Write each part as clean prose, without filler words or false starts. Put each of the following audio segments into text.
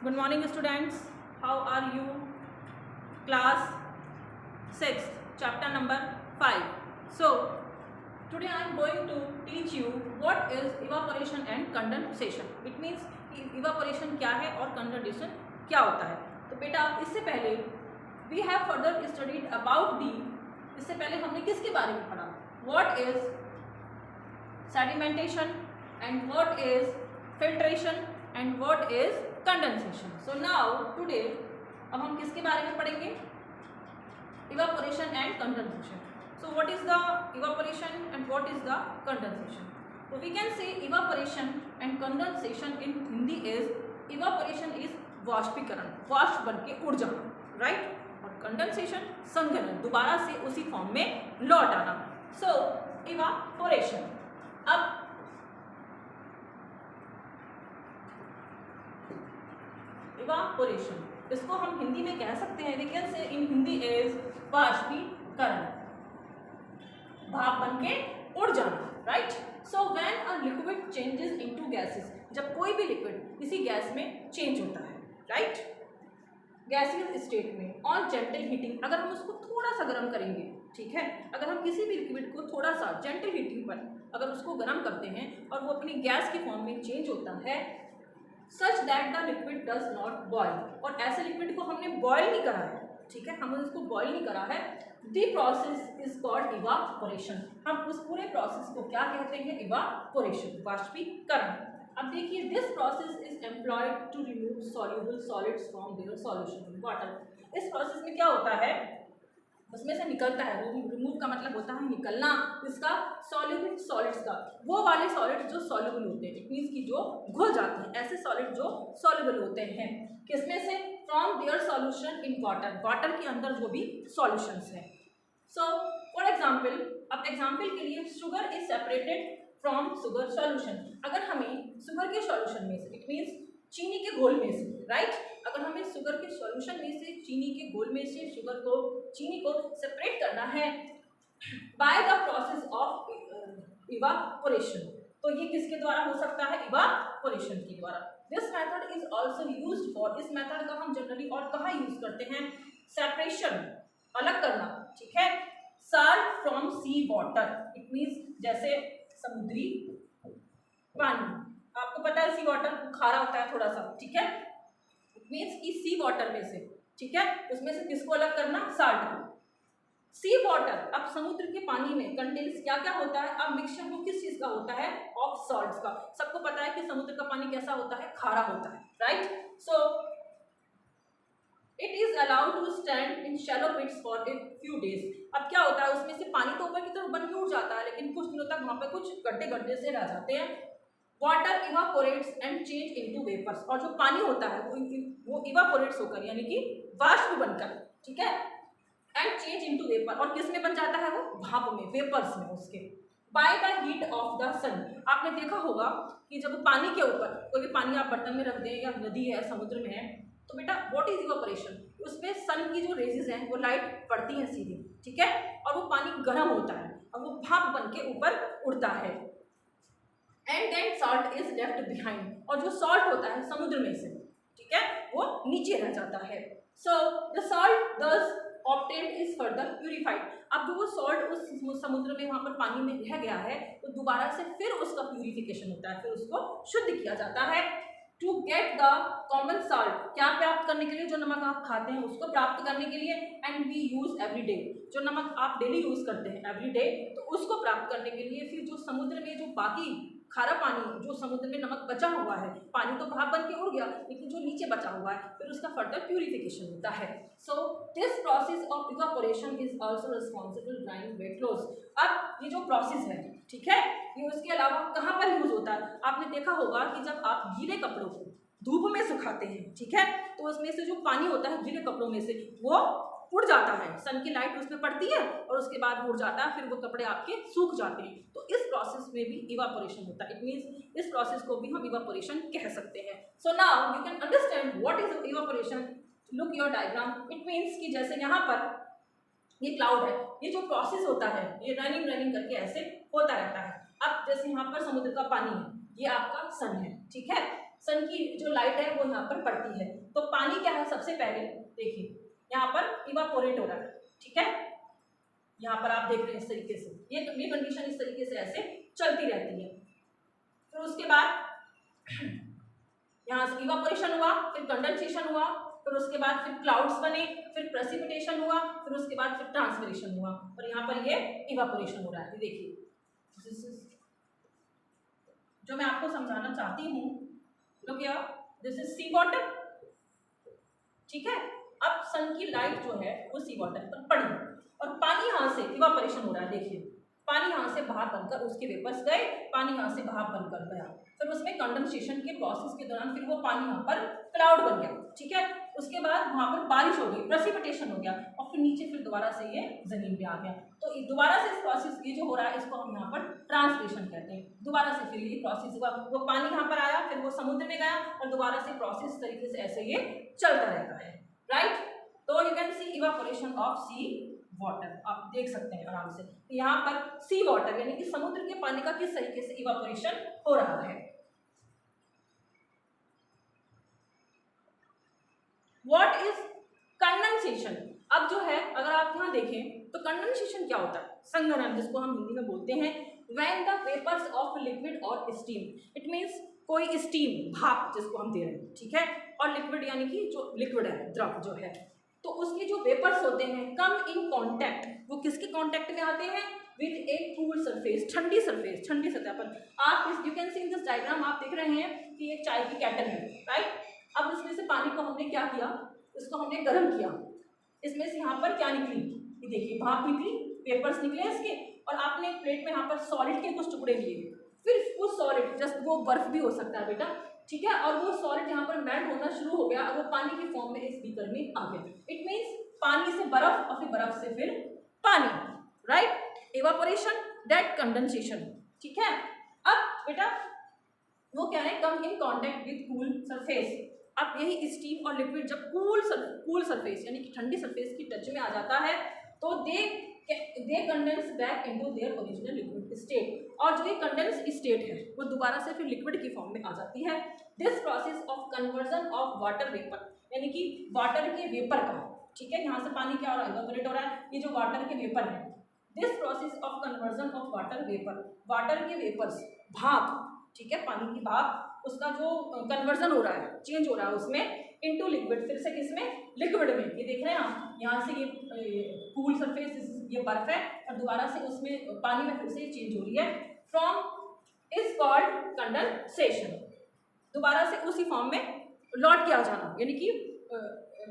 Good morning students. How are you? Class 6th, chapter number 5. So today I am going to teach you what is evaporation and condensation. It means evaporation क्या है और condensation क्या होता है. तो बेटा इससे पहले we have further studied about the, इससे पहले हमने किसके बारे में पढ़ा? What is sedimentation and what is filtration and what is condensation. So now today अब हम किसके बारे में पढ़ेंगे? Evaporation and condensation. So what is the evaporation and what is the condensation? So we can say evaporation and condensation in Hindi is, evaporation is वाष्पीकरण, वाष्प बन के उड़ जाना, राइट, और कंडेंसेशन संघनन, दोबारा से उसी फॉर्म में लौट आना. सो इवापोरेशन. अब इवापोरेशन इसको हम हिंदी में कह सकते हैं, we can say in Hindi is वाष्पीकरण, भाप बन के उड़ जाना, right. So when a liquid changes into gases, जब कोई भी लिक्विड किसी गैस में चेंज होता है, राइट, गैसियस स्टेट में ऑन जेंटल हीटिंग, अगर हम उसको थोड़ा सा गर्म करेंगे, ठीक है, अगर हम किसी भी लिक्विड को थोड़ा सा जेंटल हीटिंग पर अगर उसको गर्म करते हैं और वो अपनी गैस की फॉर्म में चेंज होता है, such that the liquid does not boil, और ऐसे लिक्विड को हमने बॉयल नहीं करा है, ठीक है, हमने उसको बॉयल नहीं करा है, the process is called evaporation. हम उस पूरे प्रोसेस को क्या कहते हैं? इवापोरेशन, वाष्पीकरण. अब देखिए, this process is employed to remove soluble solids from their solution in water. इस प्रोसेस में क्या होता है? उसमें से निकलता है, वो रिमूव का मतलब होता है निकलना, इसका सॉल्युबल सॉलिड्स का, वो वाले सॉलिड्स जो सॉल्युबल होते हैं, इट मीन्स कि जो घुल जाते हैं, ऐसे सॉलिड जो सॉल्युबल होते हैं, किसमें से? From their solution in water, water के अंदर जो भी सॉल्यूशंस हैं. सो फॉर एग्जाम्पल, अब एग्जाम्पल के लिए, sugar is separated from sugar solution. अगर हमें शुगर के सॉल्यूशन में से, इट मीन्स चीनी के घोल में से, राइट, अगर हमें शुगर के सॉल्यूशन में से, चीनी के घोल में से शुगर को, चीनी को सेपरेट करना है by the process of evaporation, तो ये किसके द्वारा हो सकता है? इवापोरेशन के द्वारा. This method is also used for, इस मेथड का हम जनरली और कहाँ यूज करते हैं? सेपरेशन, अलग करना, ठीक है, salt from sea water. It means जैसे समुद्री पानी, आपको पता है सी वाटर खारा होता है थोड़ा सा, ठीक है, इट मीन्स कि सी वाटर में से, ठीक है, उसमें से किसको अलग करना? साल्ट को. सी वाटर, अब समुद्र के पानी में कंटेन्स क्या क्या होता है? अब मिक्सचर वो किस चीज का होता है? ऑफ सॉल्ट्स का. सबको पता है कि समुद्र का पानी कैसा होता है? खारा होता है, right. So it is allowed to stand in shallow pits for a few days. अब क्या होता है, उसमें से पानी तो ऊपर की तरफ बन के उड़ जाता है, लेकिन कुछ दिनों तक वहां पे कुछ गड्ढे गड्ढे से रह जाते हैं. Water evaporates and change into vapours, और जो पानी होता है वो इवापोरेट्स होकर, यानी कि वाष्प बनकर, ठीक है, एंड चेंज इनटू वेपर, और किस में बन जाता है? वो भाप में, वेपर्स में उसके, by the heat of the sun. आपने देखा होगा कि जब पानी के ऊपर कोई भी पानी आप बर्तन में रख दें, या नदी है, समुद्र में है, तो बेटा व्हाट इज इवापोरेशन? उसमें सन की जो रेजेस हैं वो लाइट पड़ती हैं सीधी, ठीक है, और वो पानी गर्म होता है और वो भाप बन के ऊपर उड़ता है. And then salt is left behind, और जो सॉल्ट होता है समुद्र में से, ठीक है, वो नीचे रह जाता है. सो द सॉल्ट दस ऑब्टेन्ड इज फर्दर प्यूरिफाइड. अब जो वो सॉल्ट उस समुद्र में वहां पर पानी में रह गया है, तो दोबारा से फिर उसका प्यूरिफिकेशन होता है, फिर उसको शुद्ध किया जाता है. To get the common salt, क्या प्राप्त करने के लिए? जो नमक आप खाते हैं उसको प्राप्त करने के लिए. And we use every day, जो नमक आप डेली यूज करते हैं एवरी डे, तो उसको प्राप्त करने के लिए फिर जो समुद्र में जो बाकी खारा पानी, जो समुद्र में नमक बचा हुआ है, पानी तो भाप बन के उड़ गया, लेकिन जो नीचे बचा हुआ है, फिर उसका फर्दर प्यूरिफिकेशन होता है. So this process of evaporation is also responsible drying wet clothes. अब ये जो प्रोसेस है, ठीक है, ये उसके अलावा कहाँ पर यूज होता है? आपने देखा होगा कि जब आप गीले कपड़ों को धूप में सुखाते हैं, ठीक है, तो उसमें से जो पानी होता है गीले कपड़ों में से, वो उड़ जाता है, सन की लाइट उसमें पड़ती है और उसके बाद उड़ जाता है, फिर वो कपड़े आपके सूख जाते हैं. तो इस प्रोसेस में भी इवापोरेशन होता है. इट मीन्स इस प्रोसेस को भी हम इवापोरेशन कह सकते हैं. So now you can understand what is evaporation. Look your diagram. It means कि जैसे यहाँ पर ये क्लाउड है, ये जो प्रोसेस होता है ये रनिंग करके ऐसे होता रहता है. अब जैसे यहाँ पर समुद्र का पानी है, ये आपका सन है, ठीक है, सन की जो लाइट है वो यहाँ पर पड़ती है, तो पानी क्या है, सबसे पहले देखिए यहाँ पर इवापोरेट हो रहा है, ठीक है, यहाँ पर आप देख रहे हैं इस तरीके से, ये कंडीशन इस तरीके से ऐसे चलती रहती है। फिर उसके बाद यहाँ से इवापोरेशन हुआ, फिर कंडेंसेशन हुआ, फिर उसके बाद फिर क्लाउड्स बने, फिर प्रेसिपिटेशन हुआ, फिर उसके बाद फिर ट्रांसपिरेशन हुआ, और यहाँ पर ये इवापोरेशन हो रहा है। देखिए जो मैं आपको समझाना चाहती हूँ, लोग क्या, दिस इज सी वाटर, ठीक है। अब सन की लाइट जो है वो सी वाटर पर पड़ी और पानी यहाँ से इवापोरेशन हो रहा है, देखिए पानी यहाँ से भाप बनकर उसके वेपर्स गए, पानी यहाँ से भाप बनकर गया, फिर उसमें कंडेंसेशन के प्रोसेस के दौरान फिर वो पानी यहाँ पर क्लाउड बन गया, ठीक है। उसके बाद वहाँ पर बारिश हो गई, प्रेसिपिटेशन हो गया, और फिर नीचे फिर दोबारा से ये जमीन पे आ गया। तो दोबारा से इस प्रोसेस ये जो हो रहा है इसको हम यहाँ पर ट्रांसलेशन कहते हैं। दोबारा से फिर ये प्रोसेस हुआ, वो पानी यहाँ पर आया, फिर वो समुद्र में गया, और दोबारा से प्रोसेस तरीके से ऐसे ये चलता रहता है, राइट। तो you can see evaporation of sea water, आप देख सकते हैं आराम से यहाँ पर सी वाटर यानी कि समुद्र के पानी का किस तरीके से इवापोरेशन हो रहा है। What is condensation? अब जो है अगर आप यहाँ देखें तो कंडेंसेशन क्या होता है, संघनन जिसको हम हिंदी में बोलते हैं, when the vapours of liquid और स्टीम, इट मीन्स कोई स्टीम भाप जिसको हम दे रहे हैं, ठीक है, और लिक्विड यानी कि जो लिक्विड है, द्रव जो है, तो उसके जो वेपर्स होते हैं कम इन कांटेक्ट, वो किसके कांटेक्ट में आते हैं, विद ए कूल सरफेस, ठंडी सरफेस, ठंडी सतह पर। आप इस you can C in this diagram, आप देख रहे हैं कि एक चाय की कैटल है, राइट। अब इसमें से पानी को हमने क्या किया, इसको हमने गर्म किया, इसमें से यहाँ पर क्या निकली, ये देखिए भाप निकली, वेपर्स निकले इसके, और आपने एक प्लेट में यहाँ पर सॉलिड के कुछ टुकड़े लिए, फिर वो सॉलिड जस्ट वो बर्फ भी हो सकता है बेटा, ठीक है, और वो सॉलिड यहाँ पर मेल्ट होना शुरू हो गया, और वो पानी की फॉर्म में इस बीकर में आ गया। इट मीन्स पानी से बर्फ और फिर बर्फ से फिर पानी, राइट। इवापोरेशन दैट कंडेंसेशन, ठीक है। अब बेटा वो क्या है, come in contact with cool surface. अब यही स्टीम और लिक्विड जब कूल सरफेस यानी कि ठंडी सरफेस की टच में आ जाता है तो they condense back into their original liquid state, और जो ये कंडेंस स्टेट है वो दोबारा से फिर लिक्विड की फॉर्म में आ जाती है। This process of conversion of water vapour, यानी कि वाटर के वेपर का, ठीक है, यहाँ से पानी क्या हो रहा है, इवेपोरेट हो रहा है, ये जो वाटर के वेपर है, this process of conversion of water vapour, water के वेपर्स भाप, ठीक है, पानी की भाप, उसका जो कन्वर्जन हो रहा है, चेंज हो रहा है उसमें इनटू लिक्विड, फिर से किसमें, लिक्विड में। ये देख रहे हैं आप, यहाँ से ये कूल सरफेस, ये बर्फ है, और दोबारा से उसमें पानी में फिर से ये चेंज हो रही है, फ्रॉम इज कॉल्ड कंडेंसेशन, दोबारा से उसी फॉर्म में लौट के आ जाना, यानी कि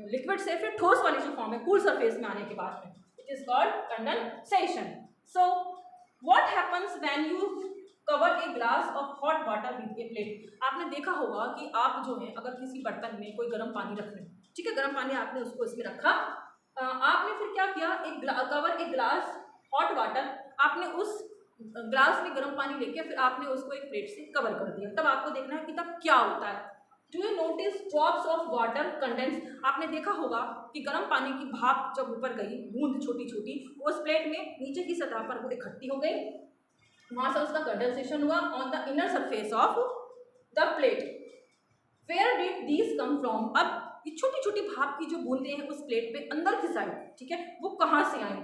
लिक्विड से फिर ठोस वाली जो फॉर्म है कूल सरफेस में आने के बाद में, it is called condensation. So what happens when you cover a glass of hot water with A plate. आपने देखा होगा कि आप जो है अगर किसी बर्तन में कोई गर्म पानी रख रहे हैं, ठीक है, गर्म पानी आपने उसको इसमें रखा, आपने फिर क्या किया, cover a glass hot water, आपने उस ग्लास में गर्म पानी लेके फिर आपने उसको एक प्लेट से कवर कर दिया, तब आपको देखना है कि तब क्या होता है। Do you notice drops of water condense? आपने देखा होगा कि गर्म पानी की भाप जब ऊपर गई, बूंद छोटी छोटी, उस प्लेट में नीचे की सतह पर वो इकट्ठी हो गई, वहां से उसका कंडेंसेशन हुआ on the inner surface of the plate. Where did these come from? अब ये छोटी छोटी भाप की जो बूंदें हैं उस प्लेट पे अंदर की साइड, ठीक है, वो कहाँ से आई?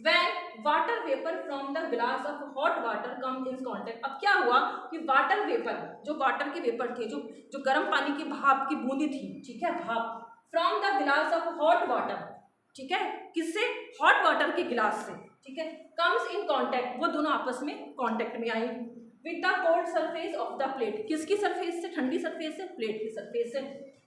When water vapor from the glass of hot water come in contact, अब क्या हुआ कि वाटर वेपर, जो वाटर के वेपर थे, जो गर्म पानी की भाप की बूंदी थी, ठीक है, भाप, फ्रॉम द गिलास ऑफ हॉट वाटर, ठीक है, किससे, हॉट वाटर के गिलास से, ठीक है, कम्स इन कांटेक्ट, वो दोनों आपस में कांटेक्ट में आई, with the cold surface of the plate, किसकी सरफेस से, ठंडी सरफेस से, प्लेट की सरफेस से,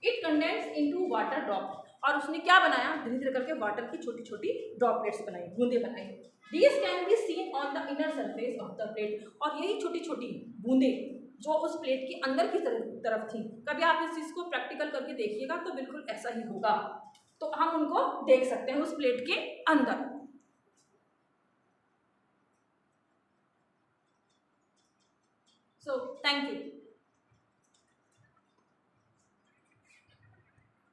it condense into water drop, और उसने क्या बनाया, धीरे धीरे करके वाटर की छोटी छोटी ड्रॉपलेट्स बनाई, बूंदे बनाई। These can be seen on the inner surface of the plate, और यही छोटी छोटी बूंदे जो उस प्लेट के अंदर की तरफ थी, कभी आप इस चीज़ को प्रैक्टिकल करके देखिएगा तो बिल्कुल ऐसा ही होगा, तो हम उनको देख सकते हैं उस प्लेट के अंदर। So thank you.